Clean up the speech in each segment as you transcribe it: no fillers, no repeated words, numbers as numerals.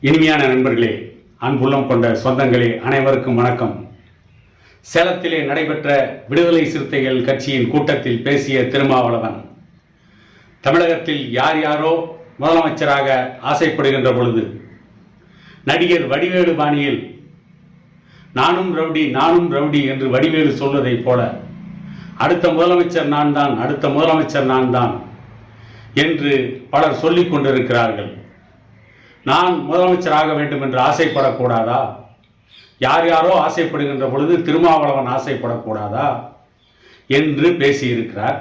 இனிமையான நண்பர்களே, அன்புள்ளம் கொண்ட சொந்தங்களே, அனைவருக்கும் வணக்கம். சேலத்திலே நடைபெற்ற விடுதலை சிறுத்தைகள் கட்சியின் கூட்டத்தில் பேசிய திருமாவளவன், தமிழகத்தில் யார் யாரோ முதலமைச்சராக ஆசைப்படுகின்ற பொழுது நடிகர் வடிவேலு பாணியில் நானும் ரவுடி என்று வடிவேலு சொல்வதைப் போல அடுத்த முதலமைச்சர் நான் தான் என்று பலர் சொல்லிக் கொண்டிருக்கிறார்கள். நான் முதலமைச்சராக வேண்டும் என்று ஆசைப்படக்கூடாதா? யார் யாரோ ஆசைப்படுகின்ற பொழுது திருமாவளவன் ஆசைப்படக்கூடாதா என்று பேசியிருக்கிறார்.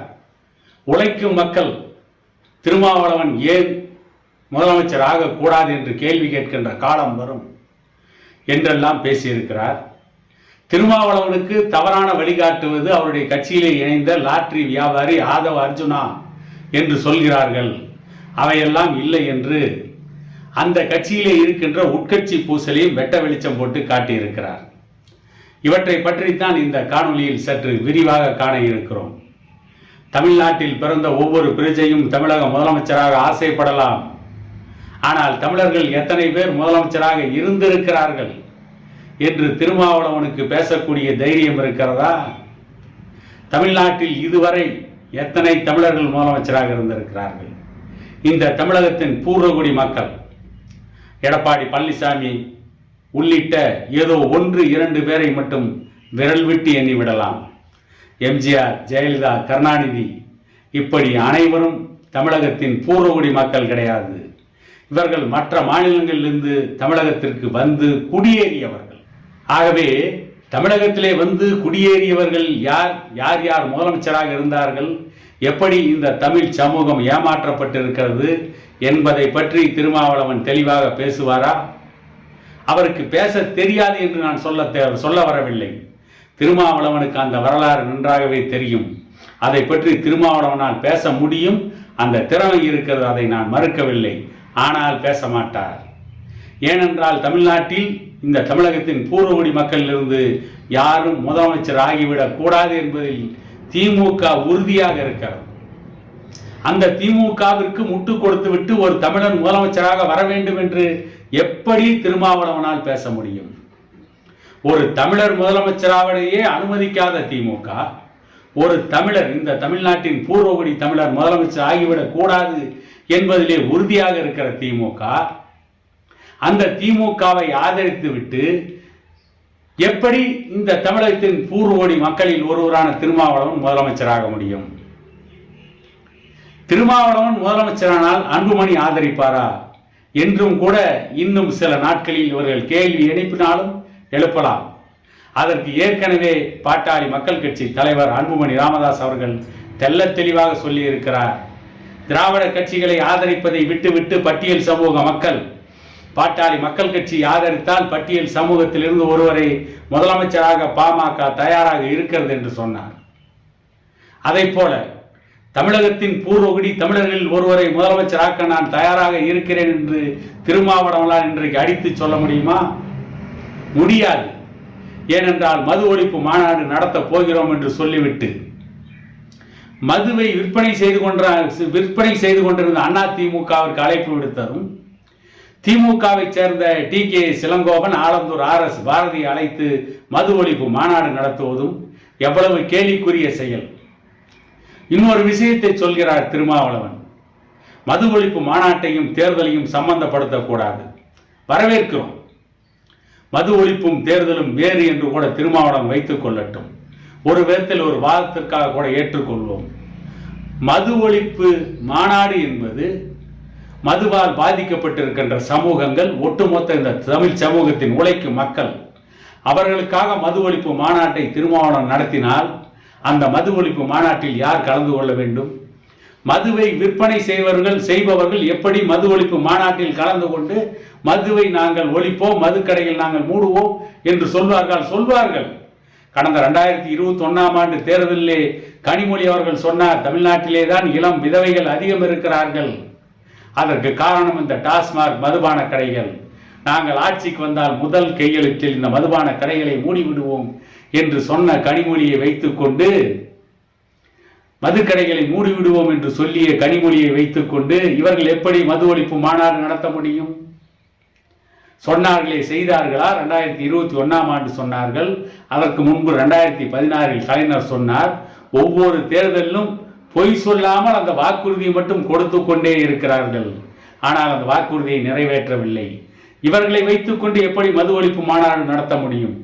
உழைக்கும் மக்கள் திருமாவளவன் ஏன் முதலமைச்சர் ஆகக்கூடாது என்று கேள்வி கேட்கின்ற காலம் வரும் என்றெல்லாம் பேசியிருக்கிறார். திருமாவளவனுக்கு தவறான வழிகாட்டுவது அவருடைய கட்சியிலே இணைந்த லாட்டரி வியாபாரி ஆதவ அர்ஜுனா என்று சொல்கிறார்கள். அவையெல்லாம் இல்லை என்று அந்த கட்சியிலே இருக்கின்ற உட்கட்சி பூசலையும் வெட்ட வெளிச்சம் போட்டு காட்டியிருக்கிறார். இவற்றை பற்றித்தான் இந்த காணொலியில் சற்று விரிவாக காண இருக்கிறோம். தமிழ்நாட்டில் பிறந்த ஒவ்வொரு பிரஜையும் தமிழக முதலமைச்சராக ஆசைப்படலாம். ஆனால் தமிழர்கள் எத்தனை பேர் முதலமைச்சராக இருந்திருக்கிறார்கள் என்று திருமாவளவனுக்கு பேசக்கூடிய தைரியம் இருக்கிறதா? தமிழ்நாட்டில் இதுவரை எத்தனை தமிழர்கள் முதலமைச்சராக இருந்திருக்கிறார்கள்? இந்த தமிழகத்தின் பூர்வகுடி மக்கள் எடப்பாடி பழனிசாமி உள்ளிட்ட ஏதோ 1-2 பேரை மட்டும் விரல் விட்டு எண்ணிவிடலாம். எம்ஜிஆர், ஜெயலலிதா, கருணாநிதி இப்படி அனைவரும் தமிழகத்தின் பூர்வகுடி மக்கள் கிடையாது. இவர்கள் மற்ற மாநிலங்களிலிருந்து தமிழகத்திற்கு வந்து குடியேறியவர்கள். ஆகவே தமிழகத்திலே வந்து குடியேறியவர்கள் யார் யார் முதலமைச்சராக இருந்தார்கள், எப்படி இந்த தமிழ் சமூகம் ஏமாற்றப்பட்டிருக்கிறது என்பதை பற்றி திருமாவளவன் தெளிவாக பேசுவாரா? அவருக்கு பேச தெரியாது என்று நான் சொல்ல வரவில்லை. திருமாவளவனுக்கு அந்த வரலாறு நன்றாகவே தெரியும். அதை பற்றி திருமாவளவனால் பேச முடியும், அந்த திறமை இருக்கிறது, அதை நான் மறுக்கவில்லை. ஆனால் பேச மாட்டார். ஏனென்றால் தமிழ்நாட்டில் இந்த தமிழகத்தின் பூர்வகுடி மக்களிலிருந்து யாரும் முதலமைச்சர் ஆகிவிடக் கூடாது என்பதில் திமுக உறுதியாக இருக்கிறது. அந்த திமுகவிற்கு முட்டு கொடுத்து விட்டு ஒரு தமிழன் முதலமைச்சராக வர வேண்டும் என்று எப்படி திருமாவளவனால் பேச முடியும்? ஒரு தமிழர் முதலமைச்சராகவே அனுமதிக்காத திமுக, ஒரு தமிழர், இந்த தமிழ்நாட்டின் பூர்வகுடி தமிழர் முதலமைச்சர் ஆகிவிடக் கூடாது என்பதிலே உறுதியாக இருக்கிற திமுக, அந்த திமுகவை ஆதரித்து விட்டு எப்படி இந்த தமிழகத்தின் பூர்வகுடி மக்களில் ஒருவரான திருமாவளவன் முதலமைச்சராக முடியும்? திருமாவளவன் முதலமைச்சரானால் அன்புமணி ஆதரிப்பாரா என்றும் கூட இன்னும் சில நாட்களில் இவர்கள் கேள்வி எழுப்பினாலும் எழுப்பலாம். அதற்கு ஏற்கனவே பாட்டாளி மக்கள் கட்சி தலைவர் அன்புமணி ராமதாஸ் அவர்கள் தெல்ல தெளிவாக சொல்லி இருக்கிறார். திராவிட கட்சிகளை ஆதரிப்பதை விட்டுவிட்டு பட்டியல் சமூக மக்கள் பாட்டாளி மக்கள் கட்சி ஆதரித்தால் பட்டியல் சமூகத்திலிருந்து ஒருவரை முதலமைச்சராக பாமக தயாராக இருக்கிறது என்று சொன்னார். அதை போல தமிழகத்தின் பூர்வகுடி தமிழர்களில் ஒருவரை முதலமைச்சராக்க நான் தயாராக இருக்கிறேன் என்று திருமாவளவனால் இன்றைக்கு அடித்து சொல்ல முடியுமா? முடியாது. ஏனென்றால் மது ஒழிப்பு மாநாடு நடத்த போகிறோம் என்று சொல்லிவிட்டு மதுவை விற்பனை செய்து கொண்டிருந்த அதிமுகவிற்கு அழைப்பு விடுத்ததும், திமுகவை சேர்ந்த TK சிலங்கோவன், ஆலந்தூர் RS பாரதி அழைத்து மது ஒழிப்பு மாநாடு நடத்துவதும் எவ்வளவு கேலிக்குரிய செயல். இன்னொரு விஷயத்தை சொல்கிறார் திருமாவளவன், மது ஒழிப்பு மாநாட்டையும் தேர்தலையும் சம்பந்தப்படுத்தக்கூடாது. வரவேற்கிறோம். மது ஒழிப்பும் தேர்தலும் வேறு என்று கூட திருமாவளவன் வைத்துக் கொள்ளட்டும். ஒரு விதத்தில் ஒரு வாதத்திற்காக கூட ஏற்றுக்கொள்வோம். மது ஒழிப்பு மாநாடு என்பது மதுவால் பாதிக்கப்பட்டிருக்கின்ற சமூகங்கள், ஒட்டுமொத்த இந்த தமிழ் சமூகத்தின் உழைக்கும் மக்கள், அவர்களுக்காக மது ஒழிப்பு மாநாட்டை திருமாவளவன் நடத்தினால் அந்த மது ஒழிப்பு மாநாட்டில் யார் கலந்து கொள்ள வேண்டும்? மதுவை விற்பனை செய்பவர்கள் எப்படி மது ஒழிப்பு மாநாட்டில் கலந்து கொண்டு மதுவை நாங்கள் ஒழிப்போம், மதுக்கடைகள் நாங்கள் மூடுவோம் என்று சொல்வார்கள். கடந்த 2021ஆம் ஆண்டு தேர்தலிலே கனிமொழி அவர்கள் சொன்னார், தமிழ்நாட்டிலே தான் இளம் விதவைகள் அதிகம் இருக்கிறார்கள். அதற்கு காரணம் இந்த டாஸ்மாக் மதுபான கடைகள். நாங்கள் ஆட்சிக்கு வந்தால் முதல் கையெழுத்தில் இந்த மதுபான கடைகளை மூடிவிடுவோம் என்று சொன்ன கனிமொழியை வைத்துக்கொண்டு, மதுக்கடைகளை மூடிவிடுவோம் என்று சொல்லிய கனிமொழியை வைத்துக்கொண்டு இவர்கள் எப்படி மது ஒழிப்பு மாநாடு நடத்த முடியும்? சொன்னார்களே செய்தார்களா? 2021ஆம் ஆண்டு சொன்னார்கள். அதற்கு முன்பு 2016 கலைஞர் சொன்னார். ஒவ்வொரு தேர்தலிலும் பொய் சொல்லாமல் அந்த வாக்குறுதியை மட்டும் கொடுத்து கொண்டே இருக்கிறார்கள். ஆனால் அந்த வாக்குறுதியை நிறைவேற்றவில்லை. இவர்களை வைத்துக்கொண்டு எப்படி மது ஒழிப்பு மாநாடு நடத்த முடியும்?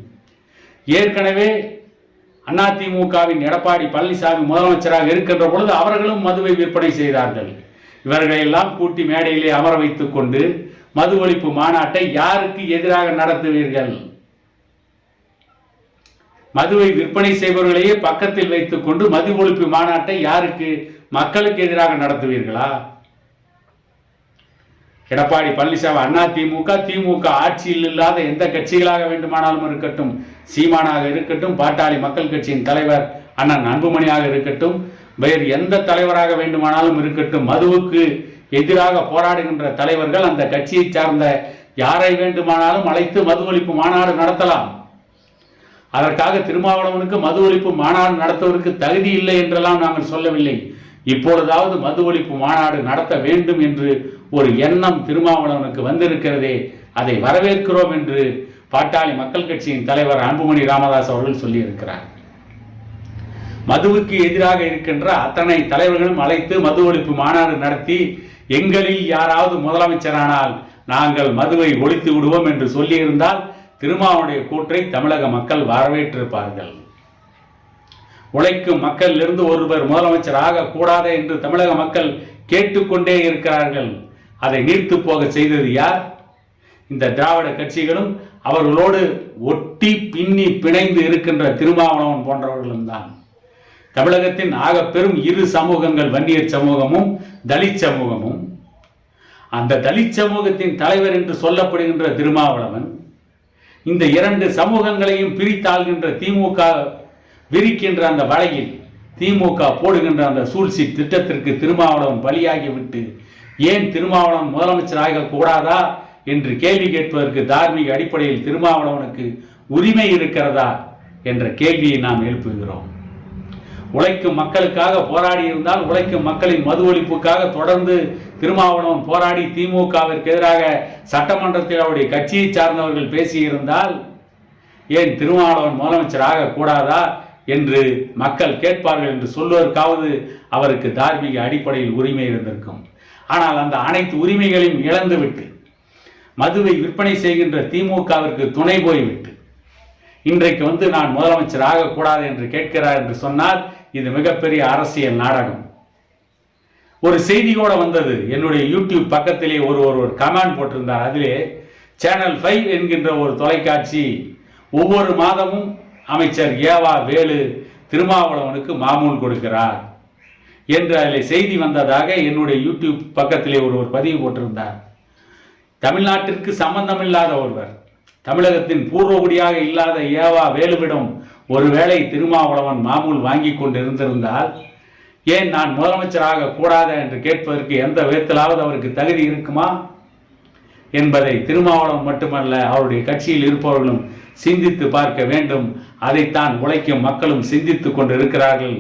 ஏற்கனவே அதிமுகவின் எடப்பாடி பழனிசாமி முதலமைச்சராக இருக்கின்ற பொழுது அவர்களும் மதுவை விற்பனை செய்தார்கள். இவர்களை எல்லாம் கூட்டி மேடையிலே அமர வைத்துக் கொண்டு மது ஒழிப்பு மாநாட்டை யாருக்கு எதிராக நடத்துவீர்கள்? மதுவை விற்பனை செய்பவர்களையே பக்கத்தில் வைத்துக் கொண்டு மது ஒழிப்பு மாநாட்டை யாருக்கு, மக்களுக்கு எதிராக நடத்துவீர்களா? எடப்பாடி பழனிசாமி அதிமுக, திமுக ஆட்சியில் இல்லாத எந்த கட்சிகளாக வேண்டுமானாலும் இருக்கட்டும், சீமானாக இருக்கட்டும், பாட்டாளி மக்கள் கட்சியின் தலைவர் அண்ணன் அன்புமணியாக இருக்கட்டும், வேறு எந்த தலைவராக வேண்டுமானாலும் இருக்கட்டும், மதுவுக்கு எதிராக போராடுகின்ற தலைவர்கள் அந்த கட்சியை சார்ந்த யாரை வேண்டுமானாலும் அழைத்து மது ஒழிப்பு மாநாடு நடத்தலாம். அதற்காக திருமாவளவனுக்கு மது ஒழிப்பு மாநாடு நடத்துவதற்கு தகுதி இல்லை என்றெல்லாம் நாங்கள் சொல்லவில்லை. இப்பொழுதாவது மது ஒழிப்பு மாநாடு நடத்த வேண்டும் என்று ஒரு எண்ணம் திருமாவளவனுக்கு வந்திருக்கிறதே, அதை வரவேற்கிறோம் என்று பாட்டாளி மக்கள் கட்சியின் தலைவர் அன்புமணி ராமதாஸ் அவர்கள் சொல்லியிருக்கிறார். மதுவுக்கு எதிராக இருக்கின்ற அத்தனை தலைவர்களும் அழைத்து மது ஒழிப்பு மாநாடு நடத்தி எங்களில் யாராவது முதலமைச்சரானால் நாங்கள் மதுவை ஒழித்து விடுவோம் என்று சொல்லியிருந்தால் திருமாவனுடைய கூற்றை தமிழக மக்கள் வரவேற்றிருப்பார்கள். உழைக்கும் மக்களிலிருந்து ஒருவர் முதலமைச்சர் ஆகக்கூடாது என்று தமிழக மக்கள் கேட்டுக்கொண்டே இருக்கிறார்கள். அதை நீர்த்து போக செய்தது யார்? இந்த திராவிட கட்சிகளும் அவர்களோடு ஒட்டி பின்னி பிணைந்து இருக்கின்ற திருமாவளவன் போன்றவர்களும் தான். தமிழகத்தின் ஆக பெரும் இரு சமூகங்கள் வன்னியர் சமூகமும் தலித் சமூகமும். அந்த தலித் சமூகத்தின் தலைவர் என்று சொல்லப்படுகின்ற திருமாவளவன் இந்த இரண்டு சமூகங்களையும் பிரித்தாள்கின்ற திமுக விரிக்கின்ற அந்த வலையில் திமுக போடுகின்ற அந்த சூழ்ச்சி திட்டத்திற்கு திருமாவளவன் பலியாகிவிட்டு ஏன் திருமாவளவன் முதலமைச்சராக கூடாதா என்று கேள்வி கேட்பதற்கு தார்மீக அடிப்படையில் திருமாவளவனுக்கு உரிமை இருக்கிறதா என்ற கேள்வியை நாம் எழுப்புகிறோம். உழைக்கும் மக்களுக்காக போராடி இருந்தால், உழைக்கும் மக்களின் மது ஒழிப்புக்காக தொடர்ந்து திருமாவளவன் போராடி திமுகவிற்கு எதிராக சட்டமன்றத்தில் அவருடைய கட்சியை சார்ந்தவர்கள் பேசியிருந்தால் ஏன் திருமாவளவன் முதலமைச்சராக கூடாதா என்று மக்கள் கேட்பார்கள் என்று சொல்வதற்காவது அவருக்கு தார்மீக அடிப்படையில் உரிமை இருந்திருக்கும். ஆனால் அந்த அனைத்து உரிமைகளையும் இழந்துவிட்டு மதுவை விற்பனை செய்கின்ற திமுகவிற்கு துணை போய்விட்டு இன்றைக்கு நான் முதலமைச்சர் ஆகக்கூடாது என்று கேட்கிறார் என்று சொன்னால் இது மிகப்பெரிய அரசியல் நாடகம். ஒரு செய்தியோட வந்தது. என்னுடைய யூடியூப் பக்கத்திலே ஒரு கமெண்ட் போட்டிருந்தார். அதிலே சேனல் 5 என்கின்ற ஒரு தொலைக்காட்சி ஒவ்வொரு மாதமும் அமைச்சர் ஏவா வேலு திருமாவளவனுக்கு மாமூல் கொடுக்கிறார் என்று அதில் செய்தி வந்ததாக என்னுடைய யூடியூப் பக்கத்திலே ஒரு பதிவு போட்டிருந்தார். தமிழ்நாட்டிற்கு சம்பந்தமில்லாத ஒருவர், தமிழகத்தின் பூர்வகுடியாக இல்லாத ஏவா வேலுவிடம் ஒருவேளை திருமாவளவன் மாமூல் வாங்கி கொண்டிருந்திருந்தால் ஏன் நான் முதலமைச்சராக கூடாத என்று கேட்பதற்கு எந்த விதத்திலாவது அவருக்கு தகுதி இருக்குமா என்பதை திருமாவளவன் மட்டுமல்ல அவருடைய கட்சியில் இருப்பவர்களும் சிந்தித்து பார்க்க வேண்டும். அதைத்தான் உழைக்கும் மக்களும் சிந்தித்துக் கொண்டிருக்கிறார்கள்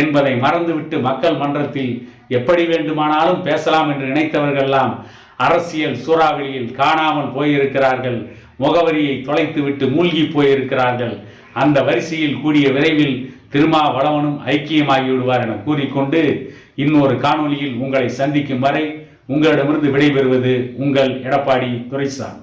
என்பதை மறந்துவிட்டு மக்கள் மன்றத்தில் எப்படி வேண்டுமானாலும் பேசலாம் என்று நினைத்தவர்கள்லாம் அரசியல் சூறாவளியில் காணாமல் போயிருக்கிறார்கள். முகவரியை தொலைத்துவிட்டு மூழ்கி போயிருக்கிறார்கள். அந்த வரிசையில் கூடிய விரைவில் திருமாவளவனும் ஐக்கியமாகி விடுவார் என கூறிக்கொண்டு இன்னொரு காணொலியில் உங்களை சந்திக்கும் வரை உங்களிடமிருந்து விடைபெறுவது உங்கள் எடப்பாடி துரைசாமி.